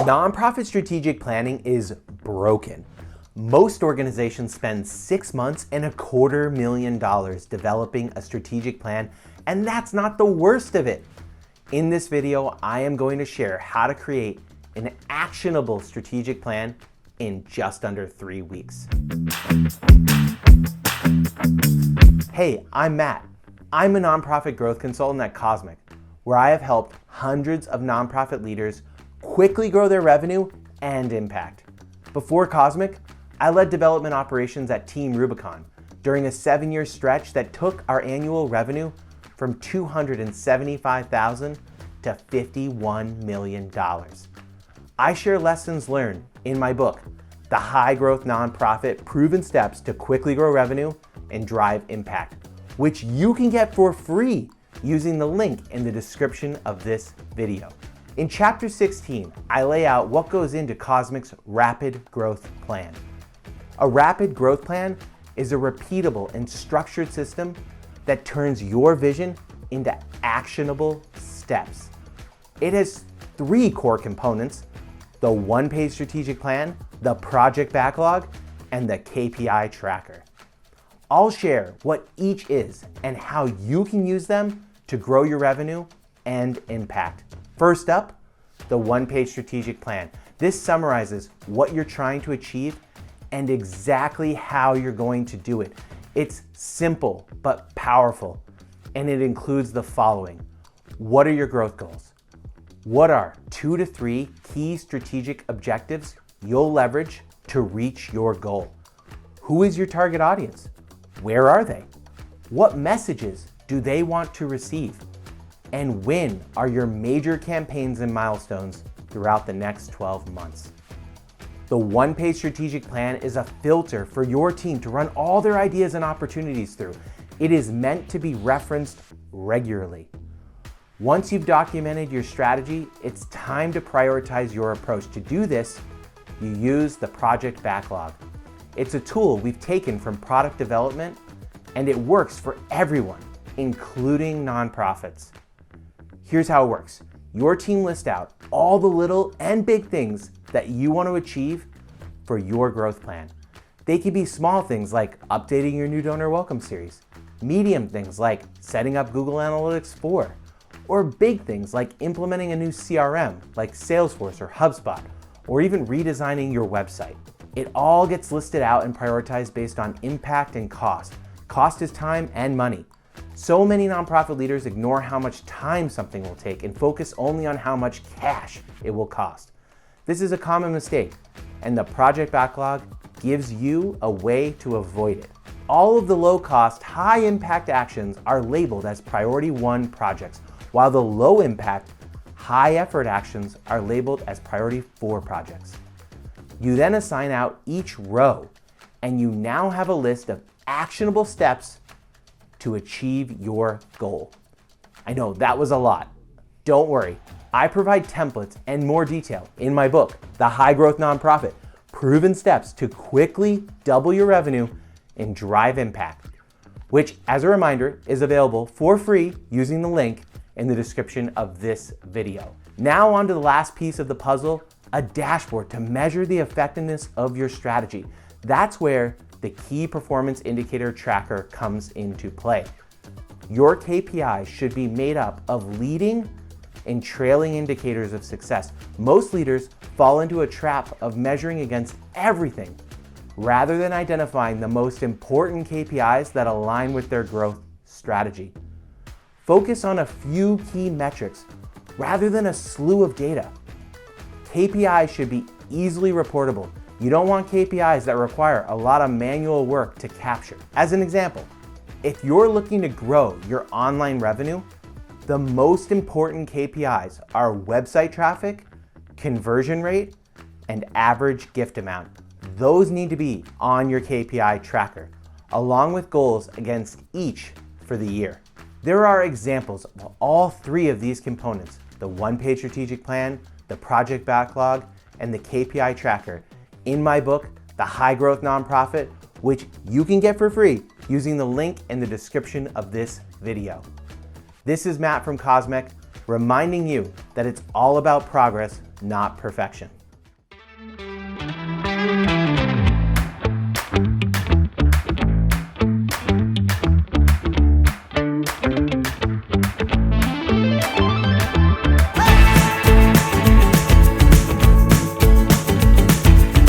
Nonprofit strategic planning is broken. Most organizations spend 6 months and $250,000 developing a strategic plan, and that's not the worst of it. In this video, I am going to share how to create an actionable strategic plan in just under 3 weeks. Hey, I'm Matt. I'm a nonprofit growth consultant at CauseMic, where I have helped hundreds of nonprofit leaders quickly grow their revenue and impact. Before CauseMic, I led development operations at Team Rubicon during a 7-year stretch that took our annual revenue from $275,000 to $51 million. I share lessons learned in my book, The High Growth Nonprofit Proven Steps to Quickly Grow Revenue and Drive Impact, which you can get for free using the link in the description of this video. In Chapter 16, I lay out what goes into CauseMic's Rapid Growth Plan. A rapid growth plan is a repeatable and structured system that turns your vision into actionable steps. It has 3 core components: the one-page strategic plan, the project backlog, and the KPI tracker. I'll share what each is and how you can use them to grow your revenue and impact. First up, the one-page strategic plan. This summarizes what you're trying to achieve and exactly how you're going to do it. It's simple but powerful, and it includes the following. What are your growth goals? What are 2 to 3 key strategic objectives you'll leverage to reach your goal? Who is your target audience? Where are they? What messages do they want to receive? And when are your major campaigns and milestones throughout the next 12 months? The one-page strategic plan is a filter for your team to run all their ideas and opportunities through. It is meant to be referenced regularly. Once you've documented your strategy, it's time to prioritize your approach. To do this, you use the project backlog. It's a tool we've taken from product development, and it works for everyone, including nonprofits. Here's how it works. Your team lists out all the little and big things that you want to achieve for your growth plan. They can be small things like updating your new donor welcome series, medium things like setting up Google Analytics 4, or big things like implementing a new CRM like Salesforce or HubSpot, or even redesigning your website. It all gets listed out and prioritized based on impact and cost. Cost is time and money. So many nonprofit leaders ignore how much time something will take and focus only on how much cash it will cost. This is a common mistake, and the project backlog gives you a way to avoid it. All of the low-cost, high-impact actions are labeled as Priority 1 projects, while the low-impact, high-effort actions are labeled as Priority 4 projects. You then assign out each row, and you now have a list of actionable steps to achieve your goal. I know that was a lot. Don't worry, I provide templates and more detail in my book, The High Growth Nonprofit, Proven Steps to Quickly Double Your Revenue and Drive Impact, which, as a reminder, is available for free using the link in the description of this video. Now on to the last piece of the puzzle, a dashboard to measure the effectiveness of your strategy. That's where the key performance indicator tracker comes into play. Your KPI should be made up of leading and trailing indicators of success. Most leaders fall into a trap of measuring against everything rather than identifying the most important KPIs that align with their growth strategy. Focus on a few key metrics rather than a slew of data. KPIs should be easily reportable. You don't want KPIs that require a lot of manual work to capture. As an example, if you're looking to grow your online revenue, the most important KPIs are website traffic, conversion rate, and average gift amount. Those need to be on your KPI tracker, along with goals against each for the year. There are examples of all 3 of these components: the one-page strategic plan, the project backlog, and the KPI tracker in my book, The High Growth Nonprofit, which you can get for free using the link in the description of this video. This is Matt from CauseMic. reminding you that it's all about progress, not perfection.